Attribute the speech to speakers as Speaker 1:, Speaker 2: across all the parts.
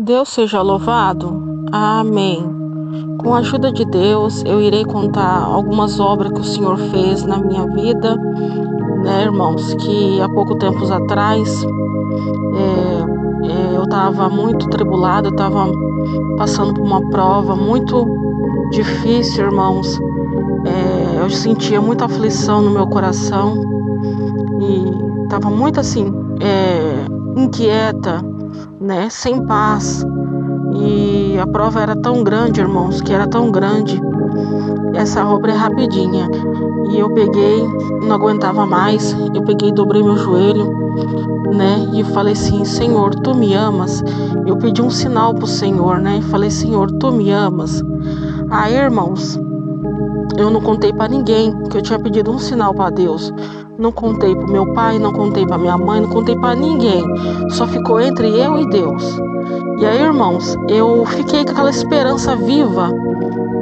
Speaker 1: Deus seja louvado. Amém. Com a ajuda de Deus, eu irei contar algumas obras que o Senhor fez na minha vida, né, irmãos? Que há pouco tempo atrás eu estava muito tribulada, eu estava passando por uma prova muito difícil, irmãos. Eu sentia muita aflição no meu coração e estava muito assim, inquieta, né, sem paz. E a prova era tão grande, irmãos, que era tão grande. Essa obra é rapidinha. E eu peguei, não aguentava mais. Eu peguei, dobrei meu joelho, né? E falei assim: Senhor, tu me amas? Eu pedi um sinal pro Senhor, né? E falei: Senhor, tu me amas? Aí, irmãos, eu não contei para ninguém que eu tinha pedido um sinal para Deus. Não contei pro meu pai, não contei para minha mãe, não contei para ninguém. Só ficou entre eu e Deus. E aí, irmãos, eu fiquei com aquela esperança viva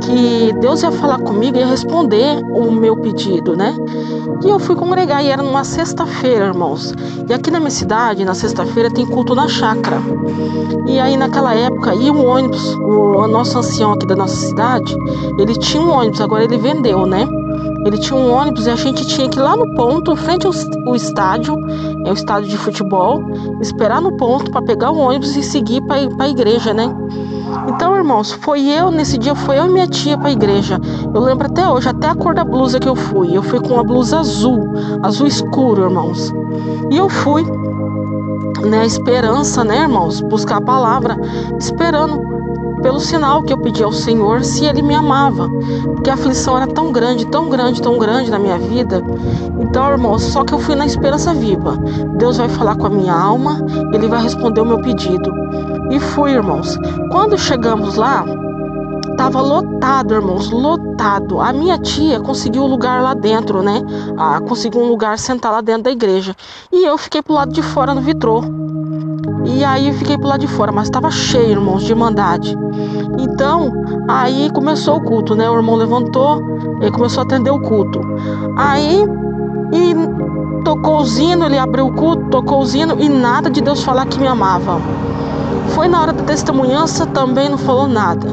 Speaker 1: que Deus ia falar comigo e ia responder o meu pedido, né? E eu fui congregar e era numa sexta-feira, irmãos. E aqui na minha cidade, na sexta-feira, tem culto na chácara. E aí naquela época ia um ônibus, o nosso ancião aqui da nossa cidade, ele tinha um ônibus, agora ele vendeu, né? Ele tinha um ônibus e a gente tinha que ir lá no ponto, em frente ao estádio, é o estádio de futebol, esperar no ponto para pegar o ônibus e seguir para a igreja, né? Então, irmãos, nesse dia foi eu e minha tia para a igreja. Eu lembro até hoje, até a cor da blusa que eu fui. Eu fui com uma blusa azul, azul escuro, irmãos. E eu fui, né, esperança, né, irmãos, buscar a palavra, esperando pelo sinal que eu pedi ao Senhor, se Ele me amava, porque a aflição era tão grande, tão grande, tão grande na minha vida. Então, irmãos, só que eu fui na esperança viva. Deus vai falar com a minha alma, Ele vai responder o meu pedido. E fui, irmãos. Quando chegamos lá, tava lotado, irmãos, lotado. A minha tia conseguiu um lugar lá dentro, né? Conseguiu um lugar sentar lá dentro da igreja. E eu fiquei pro lado de fora no vitrô. E aí eu fiquei pro lado de fora, mas estava cheio, irmãos, de irmandade. Então, aí começou o culto, né? O irmão levantou e começou a atender o culto. Aí, tocou o sino, ele abriu o culto, tocou o sino e nada de Deus falar que me amava. Foi na hora da testemunhança, também não falou nada.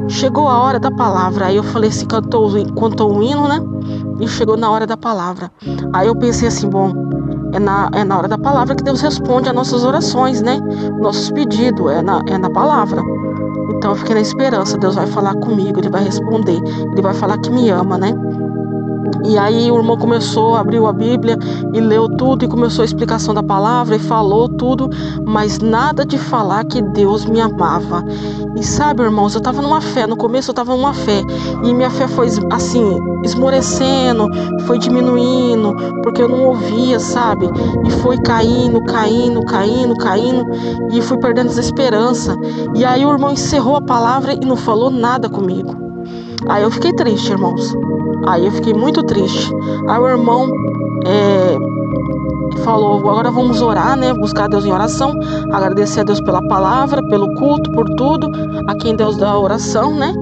Speaker 1: Chegou a hora da palavra, aí eu falei assim, cantou um hino, né? E chegou na hora da palavra. Aí eu pensei assim, bom, é na hora da palavra que Deus responde às nossas orações, né? Nossos pedidos, é na palavra. Então eu fiquei na esperança, Deus vai falar comigo, Ele vai responder, Ele vai falar que me ama, né? E aí o irmão abriu a Bíblia e leu tudo e começou a explicação da palavra e falou tudo, mas nada de falar que Deus me amava. E sabe, irmãos, eu estava numa fé, no começo eu estava numa fé, e minha fé foi assim, esmorecendo, foi diminuindo, porque eu não ouvia, sabe? E foi caindo, e fui perdendo desesperança. E aí o irmão encerrou a palavra e não falou nada comigo. Aí eu fiquei triste, irmãos. Aí eu fiquei muito triste. Aí o irmão falou, agora vamos orar, né? Buscar Deus em oração, agradecer a Deus pela palavra, pelo culto, por tudo, a quem Deus dá a oração, né?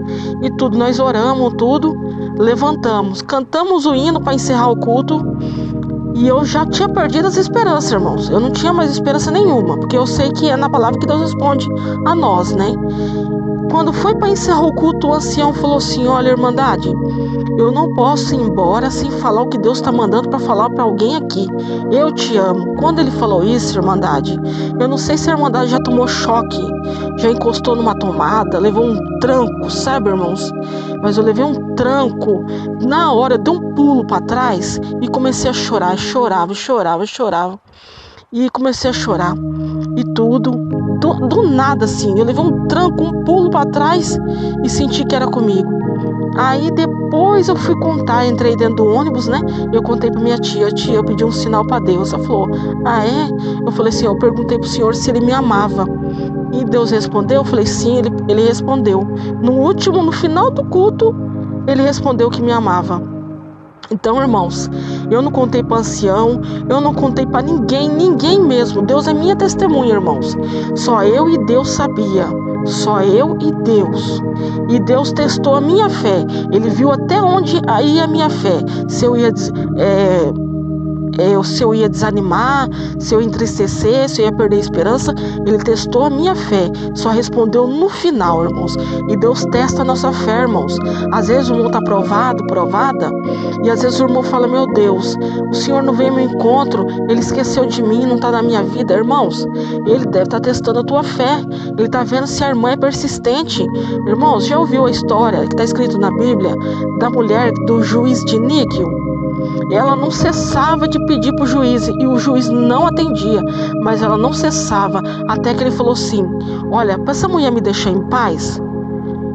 Speaker 1: E tudo, nós oramos, tudo, levantamos, cantamos o hino para encerrar o culto. E eu já tinha perdido as esperanças, irmãos. Eu não tinha mais esperança nenhuma, porque eu sei que é na palavra que Deus responde a nós, né? Quando foi para encerrar o culto, o ancião falou assim, olha, irmandade, eu não posso ir embora sem falar o que Deus está mandando para falar para alguém aqui. Eu te amo. Quando ele falou isso, irmandade, eu não sei se a irmandade já tomou choque, já encostou numa tomada, levou um tranco, sabe, irmãos? Mas eu levei um tranco. Na hora, eu dei um pulo para trás e comecei a chorar. Chorava. E comecei a chorar. E tudo, do nada assim, eu levei um tranco, um pulo para trás e senti que era comigo. Aí depois eu fui contar, entrei dentro do ônibus, né? Eu contei pra minha tia, eu pedi um sinal para Deus. Ela falou, ah é? Eu falei assim, eu perguntei pro Senhor se Ele me amava. E Deus respondeu? Eu falei, sim, ele respondeu. No final do culto, Ele respondeu que me amava. Então, irmãos, eu não contei para ancião, eu não contei para ninguém mesmo. Deus é minha testemunha, irmãos. Só eu e Deus sabia. Só eu e Deus. E Deus testou a minha fé. Ele viu até onde ia a minha fé. Se eu ia se eu ia desanimar, se eu ia entristecer, se eu ia perder a esperança. Ele testou a minha fé, só respondeu no final, irmãos. E Deus testa a nossa fé, irmãos. Às vezes o irmão está provada, e às vezes o irmão fala: meu Deus, o Senhor não veio ao meu encontro, Ele esqueceu de mim, não está na minha vida. Irmãos, Ele deve estar testando a tua fé. Ele está vendo se a irmã é persistente. Irmãos, já ouviu a história que está escrito na Bíblia da mulher do juiz de Níquel? Ela não cessava de pedir para o juiz, e o juiz não atendia, mas ela não cessava, até que ele falou assim: olha, para essa mulher me deixar em paz,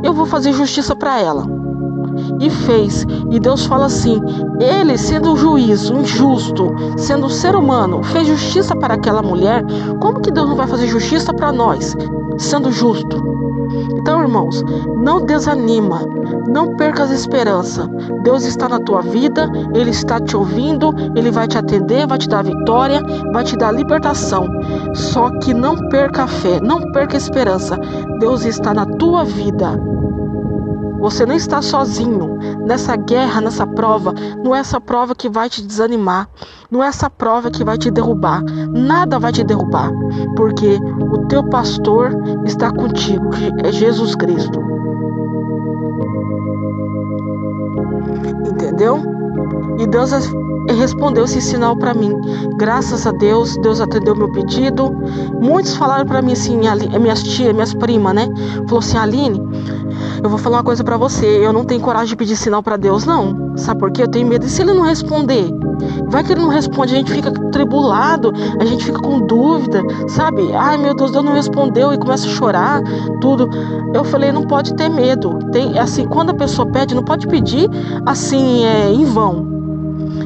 Speaker 1: eu vou fazer justiça para ela. E fez. E Deus fala assim: ele, sendo um juiz, um justo, sendo um ser humano, fez justiça para aquela mulher. Como que Deus não vai fazer justiça para nós, sendo justo? Então, irmãos, não desanima, não perca as esperanças. Deus está na tua vida, Ele está te ouvindo, Ele vai te atender, vai te dar vitória, vai te dar libertação. Só que não perca a fé, não perca a esperança. Deus está na tua vida. Você não está sozinho nessa guerra, nessa prova. Não é essa prova que vai te desanimar. Não é essa prova que vai te derrubar. Nada vai te derrubar. Porque o teu pastor está contigo, que é Jesus Cristo. Entendeu? E Deus respondeu esse sinal para mim. Graças a Deus, Deus atendeu meu pedido. Muitos falaram para mim assim, minhas tias, minhas primas, né? Falou assim: Aline, eu vou falar uma coisa pra você, eu não tenho coragem de pedir sinal pra Deus, não. Sabe por quê? Eu tenho medo. E se Ele não responder? Vai que Ele não responde, a gente fica tribulado, a gente fica com dúvida, sabe? Ai, meu Deus, Deus não respondeu, e começa a chorar, tudo. Eu falei: não pode ter medo. Assim, quando a pessoa pede, não pode pedir assim, em vão.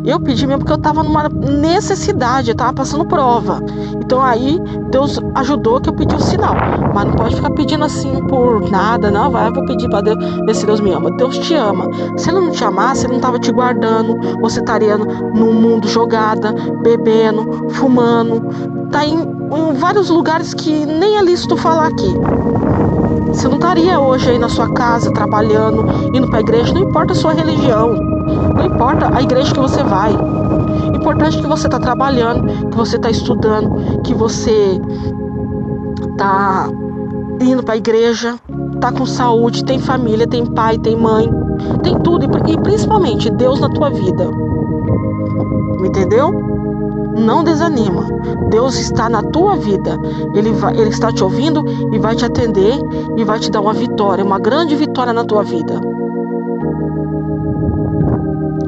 Speaker 1: Eu pedi mesmo porque eu estava numa necessidade, eu estava passando prova. Então aí Deus ajudou que eu pedi o sinal. Mas não pode ficar pedindo assim por nada, não. Eu vou pedir para Deus, ver se Deus me ama. Deus te ama. Se Ele não te amasse, Ele não estava te guardando. Você estaria num mundo jogada, bebendo, fumando. Tá em vários lugares que nem é lícito falar aqui. Você não estaria hoje aí na sua casa, trabalhando, indo para a igreja. Não importa a sua religião. Não importa a igreja que você vai. Importante que você está trabalhando, que você está estudando, que você está indo para a igreja, está com saúde, tem família, tem pai, tem mãe, tem tudo. E principalmente Deus na tua vida. Entendeu? Não desanima. Deus está na tua vida. Ele está te ouvindo e vai te atender e vai te dar uma vitória, uma grande vitória na tua vida.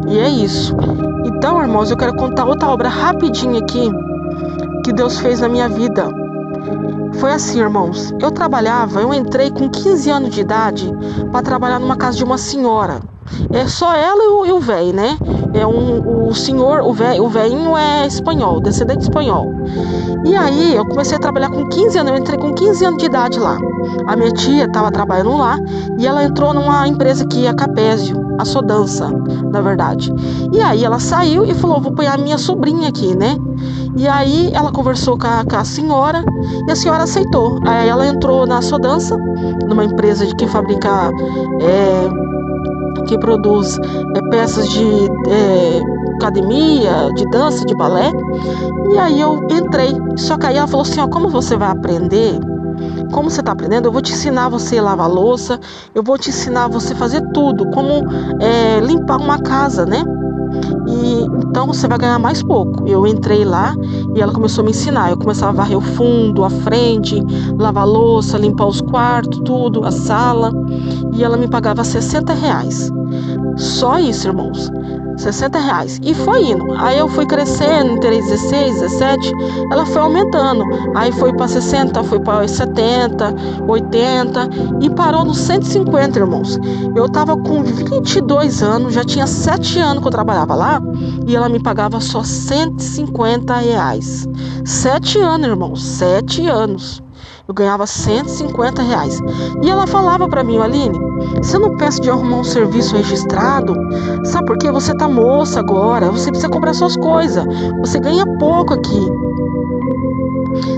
Speaker 1: E é isso. Então, irmãos, eu quero contar outra obra rapidinho aqui que Deus fez na minha vida. Foi assim, irmãos. Eu entrei com 15 anos de idade para trabalhar numa casa de uma senhora. É só ela e o velho, né? O senhor, o velhinho é espanhol, descendente espanhol. E aí eu comecei a trabalhar com 15 anos, eu entrei com 15 anos de idade lá. A minha tia estava trabalhando lá e ela entrou numa empresa que é a Capésio, a Sodança, na verdade. E aí ela saiu e falou: vou pôr a minha sobrinha aqui, né? E aí ela conversou com a senhora e a senhora aceitou. Aí ela entrou na Sodança, numa empresa que fabrica, que produz peças de academia, de dança, de balé. E aí eu entrei. Só que aí ela falou assim: ó, como você vai aprender? Como você está aprendendo, eu vou te ensinar você a lavar louça, eu vou te ensinar você a fazer tudo, como limpar uma casa, né? E então você vai ganhar mais pouco. Eu entrei lá e ela começou a me ensinar. Eu começava a varrer o fundo, a frente, lavar louça, limpar os quartos, tudo, a sala. E ela me pagava R$60. Só isso, irmãos. R$60. E foi indo. Aí eu fui crescendo, entrei 16, 17. Ela foi aumentando. Aí foi para 60, foi para 70, 80 e parou nos 150, irmãos. Eu tava com 22 anos, já tinha 7 anos que eu trabalhava lá e ela me pagava só R$150. 7 anos, irmãos, 7 anos. Eu ganhava R$150. E ela falava para mim: Aline, você não pensa de arrumar um serviço registrado? Sabe por quê? Você tá moça agora, você precisa comprar suas coisas. Você ganha pouco aqui.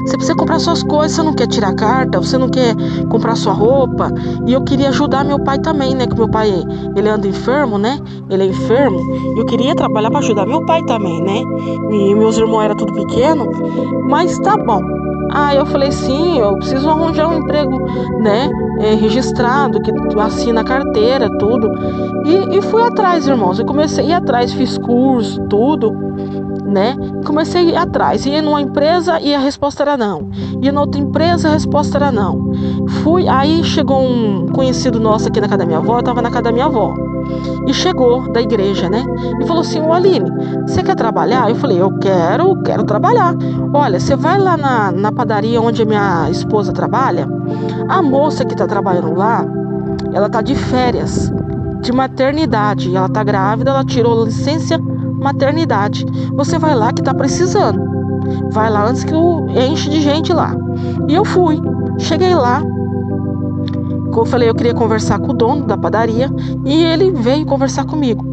Speaker 1: Você pra você comprar suas coisas, você não quer tirar carta, você não quer comprar sua roupa. E eu queria ajudar meu pai também, né? Que meu pai, ele anda enfermo, né? Ele é enfermo. E eu queria trabalhar para ajudar meu pai também, né? E meus irmãos eram tudo pequeno, mas tá bom. Aí eu falei, sim, eu preciso arranjar um emprego, né? Registrado, que assina a carteira, tudo. E fui atrás, irmãos. Eu comecei a ir atrás, fiz curso, tudo, né? Comecei a ir atrás, ia numa empresa e a resposta era não. Ia na outra empresa, a resposta era não. Aí chegou um conhecido nosso aqui na casa da minha avó, eu tava na casa da minha avó. E chegou da igreja, né? E falou assim, ô Aline, você quer trabalhar? Eu falei, eu quero trabalhar. Olha, você vai lá na padaria onde a minha esposa trabalha, a moça que tá trabalhando lá, ela tá de férias, de maternidade. Ela tá grávida, ela tirou licença maternidade. Você vai lá que tá precisando. Vai lá antes que enche de gente lá. E eu fui. Cheguei lá. Como eu falei, eu queria conversar com o dono da padaria e ele veio conversar comigo.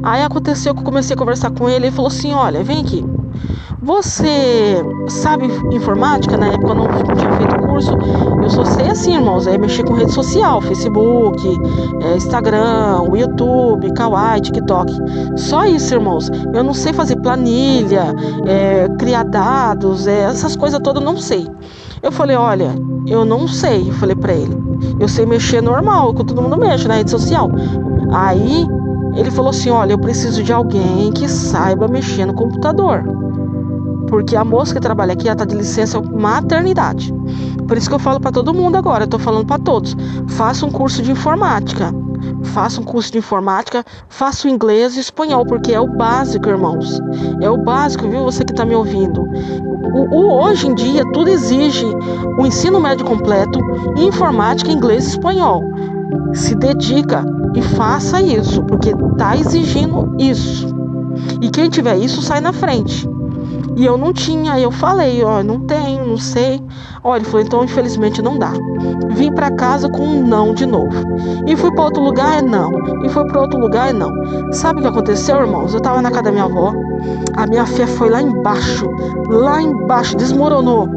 Speaker 1: Aí aconteceu que eu comecei a conversar com ele e falou assim, olha, vem aqui. Você sabe informática? Na época eu não tinha feito curso. Eu só sei assim, irmãos, mexer com rede social, Facebook, Instagram, YouTube, Kawaii, TikTok. Só isso, irmãos. Eu não sei fazer planilha, criar dados, essas coisas todas eu não sei. Eu falei, olha, eu não sei, eu falei pra ele. Eu sei mexer normal, que todo mundo mexe na rede social. Aí ele falou assim, olha, eu preciso de alguém que saiba mexer no computador. Porque a moça que trabalha aqui, ela tá de licença maternidade. Por isso que eu falo para todo mundo agora, eu tô falando para todos. Faça um curso de informática. Faça um curso de informática, faça o inglês e espanhol, porque é o básico, irmãos. É o básico, viu? Você que tá me ouvindo. Hoje em dia, tudo exige o ensino médio completo, informática, inglês e espanhol. Se dedica e faça isso, porque tá exigindo isso. E quem tiver isso, sai na frente. E eu não tinha, eu falei, ó, não tenho, não sei. Ó, ele falou, então infelizmente não dá. Vim para casa com um não de novo. E fui para outro lugar, não. E fui para outro lugar, não. Sabe o que aconteceu, irmãos? Eu tava na casa da minha avó, a minha fé foi lá embaixo, desmoronou.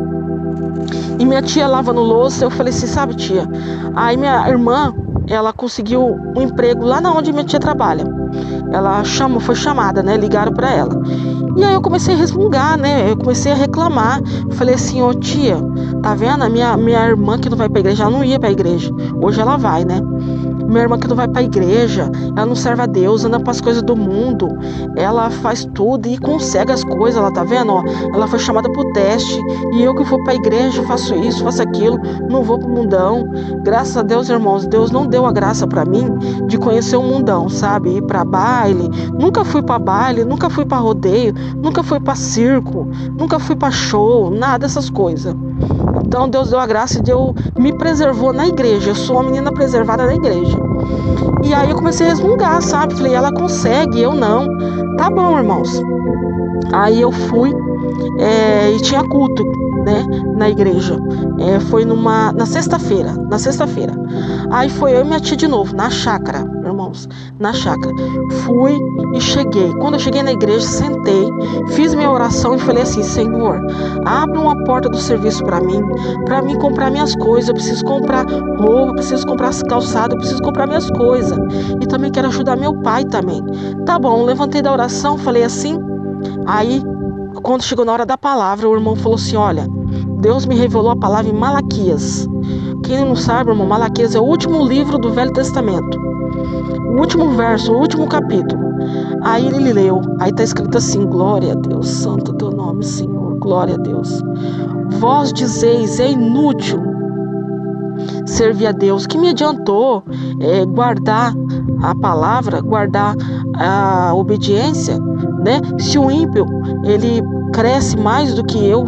Speaker 1: E minha tia lavando louça, eu falei assim, sabe, tia? Aí minha irmã, ela conseguiu um emprego lá na onde minha tia trabalha. Ela foi chamada, né? Ligaram para ela. E aí eu comecei a resmungar, né? Eu comecei a reclamar. Falei assim, ô tia, tá vendo? A minha irmã que não vai pra igreja, ela não ia pra igreja. Hoje ela vai, né? Minha irmã que não vai pra igreja, ela não serve a Deus, anda pras coisas do mundo. Ela faz tudo e consegue as coisas, ela tá vendo? Ó, ela foi chamada pro teste. E eu que vou pra igreja, faço isso, faço aquilo, não vou pro mundão. Graças a Deus, irmãos, Deus não deu a graça pra mim de conhecer o mundão, sabe? Ir pra baile. Nunca fui pra baile, nunca fui pra rodeio, nunca fui pra circo, nunca fui pra show, nada dessas coisas. Então Deus deu a graça e me preservou na igreja. Eu sou uma menina preservada na igreja. E aí eu comecei a resmungar, sabe? Falei, ela consegue, eu não. Tá bom, irmãos. Aí eu fui e tinha culto, né? Na igreja. Foi na sexta-feira. Aí foi eu e minha tia de novo, na chácara, irmãos. Na chácara. Fui e cheguei. Quando eu cheguei na igreja, sentei, fiz minha oração e falei assim, Senhor, abre uma porta do serviço para mim comprar minhas coisas. Eu preciso comprar roupa, preciso comprar calçado, eu preciso comprar minhas coisas. E também quero ajudar meu pai também. Tá bom, levantei da oração, falei assim. Aí, quando chegou na hora da palavra, o irmão falou assim, olha, Deus me revelou a palavra em Malaquias. Quem não sabe, irmão, Malaquias é o último livro do Velho Testamento. O último verso, o último capítulo. Aí ele leu, aí está escrito assim, glória a Deus, santo é teu nome, Senhor, glória a Deus. Vós dizeis, é inútil servir a Deus. Que me adiantou guardar a palavra, guardar a obediência, né? Se o ímpio, ele cresce mais do que eu,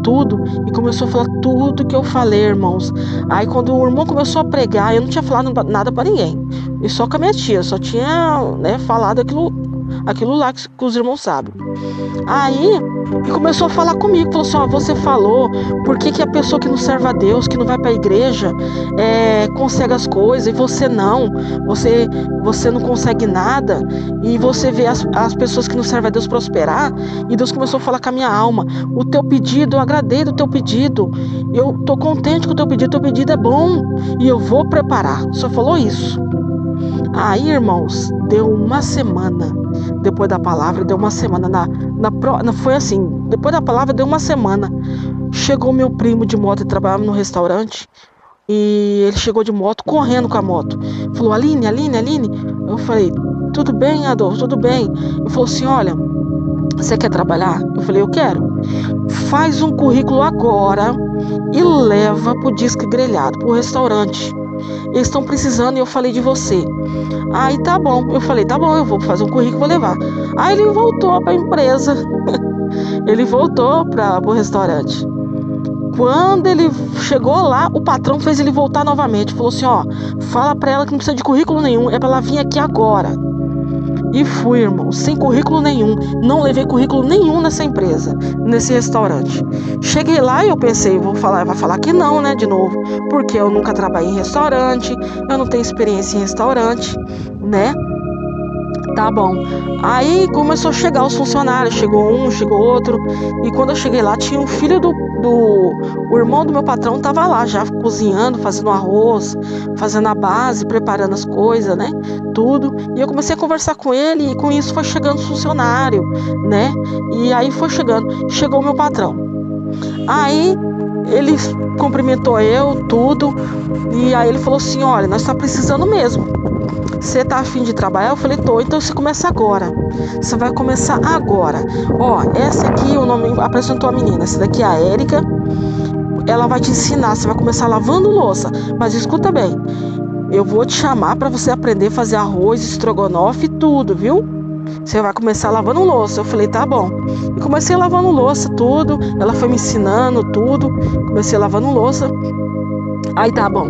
Speaker 1: tudo, e começou a falar tudo que eu falei, irmãos. Aí quando o irmão começou a pregar, eu não tinha falado nada para ninguém, e só com a minha tia, só tinha, né, falado aquilo lá que os irmãos sabem. Aí E começou a falar comigo, falou assim, ó, você falou, por que a pessoa que não serve a Deus, que não vai para a igreja, consegue as coisas, e você não, você não consegue nada, e você vê as pessoas que não servem a Deus prosperar, e Deus começou a falar com a minha alma, o teu pedido, eu agradei do teu pedido, eu tô contente com o teu pedido é bom, e eu vou preparar, só falou isso. Aí, irmãos, deu uma semana, depois da palavra, deu uma semana, foi assim, depois da palavra deu uma semana, chegou meu primo de moto, ele trabalhava no restaurante, e ele chegou de moto, correndo com a moto, falou, Aline, eu falei, tudo bem, Adolfo, tudo bem, ele falou assim, olha, você quer trabalhar? Eu falei, eu quero, faz um currículo agora, e leva pro Disque Grelhado, pro restaurante, eles estão precisando e eu falei de você. Aí tá bom, eu falei, tá bom, eu vou fazer um currículo e vou levar. Aí ele voltou para a empresa, ele voltou para o restaurante. Quando ele chegou lá, o patrão fez ele voltar novamente, falou assim, ó, fala para ela que não precisa de currículo nenhum, é para ela vir aqui agora. E fui, irmão, sem currículo nenhum, não levei currículo nenhum nessa empresa, nesse restaurante. Cheguei lá e eu pensei, vai falar que não, né, de novo, porque eu nunca trabalhei em restaurante, eu não tenho experiência em restaurante, né? Tá bom. Aí começou a chegar os funcionários, chegou um, chegou outro, e quando eu cheguei lá, tinha um filho o irmão do meu patrão tava lá já cozinhando, fazendo arroz, fazendo a base, preparando as coisas, né? Tudo. E eu comecei a conversar com ele e com isso foi chegando os funcionários, né? E aí foi chegou o meu patrão. Aí ele cumprimentou eu, tudo, e aí ele falou assim, olha, nós tá precisando mesmo. Você tá afim de trabalhar? Eu falei, tô, então você começa agora. Você vai começar agora. Ó, essa aqui, o nome apresentou a menina. Essa daqui é a Érica. Ela vai te ensinar, você vai começar lavando louça. Mas escuta bem, eu vou te chamar para você aprender a fazer arroz, estrogonofe e tudo, viu? Você vai começar lavando louça. Eu falei, tá bom. E comecei lavando louça, tudo. Ela foi me ensinando tudo. Comecei lavando louça. Aí tá bom.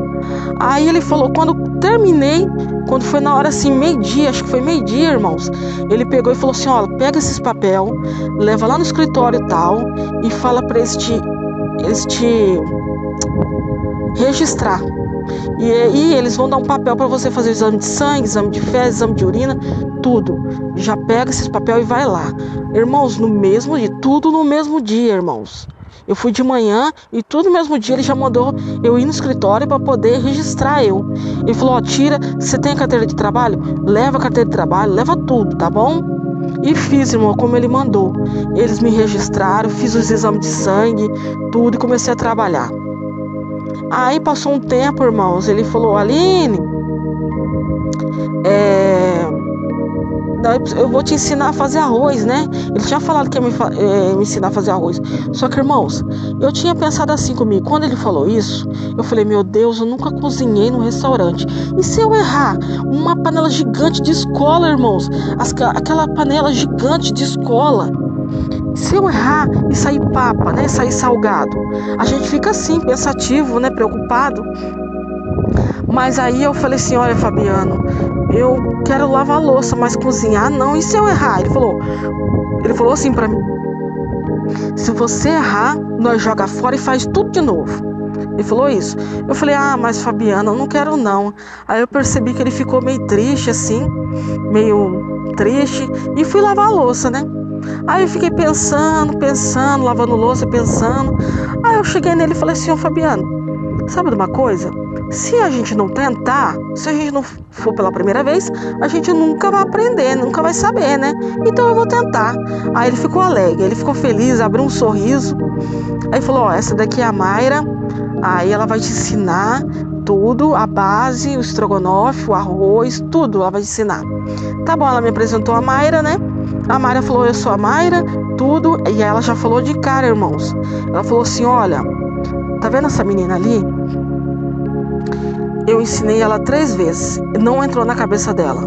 Speaker 1: Aí ele falou, quando terminei, quando foi na hora assim, meio-dia, acho que foi meio-dia, irmãos, ele pegou e falou assim, ó, pega esses papel, leva lá no escritório tal e fala para eles te registrar. E aí eles vão dar um papel para você fazer exame de sangue, exame de fezes, exame de urina, tudo. Já pega esses papel e vai lá. Irmãos, no mesmo dia, tudo no mesmo dia, irmãos. Eu fui de manhã e tudo no mesmo dia ele já mandou eu ir no escritório para poder registrar eu. Ele falou, ó, tira, você tem a carteira de trabalho? Leva a carteira de trabalho, leva tudo, tá bom? E fiz, irmão, como ele mandou. Eles me registraram, fiz os exames de sangue, tudo e comecei a trabalhar. Aí passou um tempo, irmãos, ele falou, Aline, eu vou te ensinar a fazer arroz, né? Ele tinha falado que ia me ensinar a fazer arroz. Só que, irmãos, eu tinha pensado assim comigo. Quando ele falou isso, eu falei, meu Deus, eu nunca cozinhei no restaurante. E se eu errar? Uma panela gigante de escola, irmãos. Aquela panela gigante de escola. Se eu errar e sair papa, né? Sair salgado. A gente fica assim, pensativo, né? Preocupado. Mas aí eu falei assim, olha, Fabiano, eu quero lavar a louça, mas cozinhar não. E se eu errar? Ele falou assim pra mim, se você errar, nós joga fora e faz tudo de novo. Ele falou isso. Eu falei, mas Fabiano, eu não quero não. Aí eu percebi que ele ficou meio triste assim, meio triste, e fui lavar a louça, né? Aí eu fiquei pensando, lavando louça, pensando. Aí eu cheguei nele e falei assim, Fabiano, sabe de uma coisa? Se a gente não tentar, se a gente não for pela primeira vez, a gente nunca vai aprender, nunca vai saber, né? Então eu vou tentar. Aí ele ficou alegre, ele ficou feliz, abriu um sorriso. Aí falou, ó, essa daqui é a Mayra, aí ela vai te ensinar tudo, a base, o estrogonofe, o arroz, tudo ela vai te ensinar. Tá bom, ela me apresentou a Mayra, né? A Mayra falou, eu sou a Mayra, tudo, e ela já falou de cara, irmãos. Ela falou assim, olha, tá vendo essa menina ali? Eu ensinei ela 3 vezes, não entrou na cabeça dela.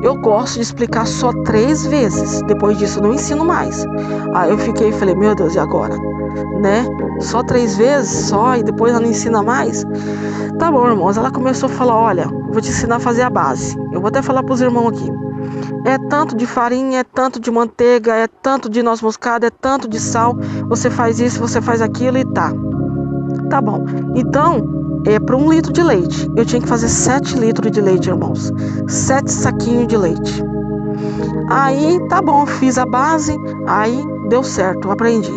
Speaker 1: Eu gosto de explicar só 3 vezes, depois disso eu não ensino mais. Aí eu fiquei e falei, meu Deus, e agora? Né? Só 3 vezes, só, e depois ela não ensina mais? Tá bom, irmãos, ela começou a falar, olha, vou te ensinar a fazer a base. Eu vou até falar pros irmãos aqui. É tanto de farinha, é tanto de manteiga, é tanto de noz moscada, é tanto de sal. Você faz isso, você faz aquilo e tá. Tá bom. Então, para 1 litro de leite, eu tinha que fazer 7 litros de leite, irmãos. 7 saquinhos de leite. Aí, tá bom, fiz a base, aí deu certo, aprendi.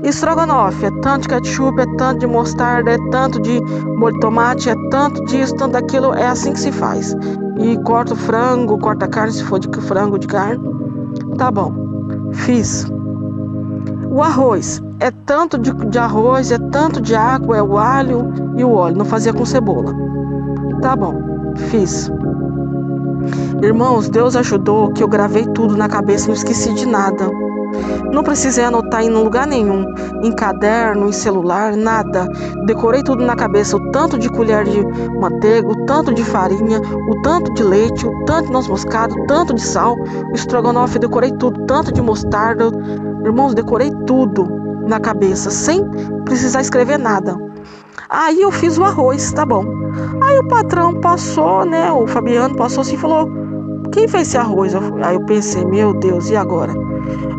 Speaker 1: Estrogonofe, é tanto de ketchup, é tanto de mostarda, é tanto de molho de tomate, é tanto disso, tanto daquilo, é assim que se faz. E corta o frango, corta a carne, se for de frango, de carne. Tá bom, fiz. O arroz, é tanto de arroz, é tanto de água, é o alho e o óleo, não fazia com cebola. Tá bom, fiz. Irmãos, Deus ajudou que eu gravei tudo na cabeça, não esqueci de nada. Não precisei anotar em lugar nenhum, em caderno, em celular, nada. Decorei tudo na cabeça, o tanto de colher de manteiga, o tanto de farinha, o tanto de leite, o tanto de noz moscada, o tanto de sal, o estrogonofe, decorei tudo, tanto de mostarda. Irmãos, decorei tudo na cabeça, sem precisar escrever nada. Aí eu fiz o arroz, tá bom. Aí o patrão passou, né, o Fabiano passou assim e falou: quem fez esse arroz? Aí eu pensei: meu Deus, e agora?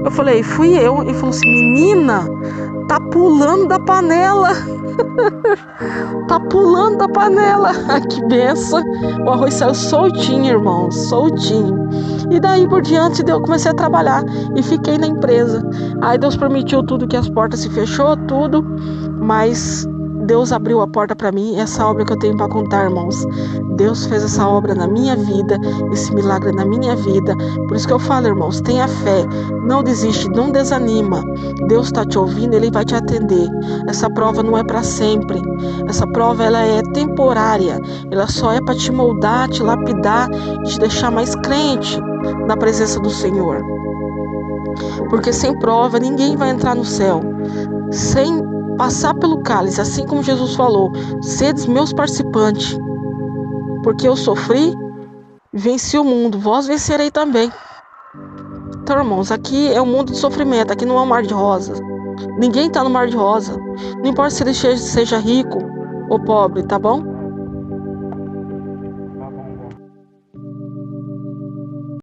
Speaker 1: Eu falei: fui eu. Ele falou assim: menina, tá pulando da panela. Tá pulando da panela. Que benção. O arroz saiu soltinho, irmão, soltinho. E daí por diante eu comecei a trabalhar e fiquei na empresa. Aí Deus permitiu tudo, que as portas se fechou, tudo. Mas Deus abriu a porta para mim, essa obra que eu tenho para contar, irmãos. Deus fez essa obra na minha vida, esse milagre na minha vida. Por isso que eu falo, irmãos, tenha fé, não desiste, não desanima. Deus está te ouvindo, Ele vai te atender. Essa prova não é para sempre. Essa prova ela é temporária. Ela só é para te moldar, te lapidar e te deixar mais crente na presença do Senhor. Porque sem prova ninguém vai entrar no céu. Sem passar pelo cálice, assim como Jesus falou: sedes meus participantes, porque eu sofri, venci o mundo, vós vencerei também. Então, irmãos, aqui é um mundo de sofrimento, aqui não é um mar de rosas. Ninguém está no mar de rosa. Não importa se ele seja rico ou pobre, tá bom?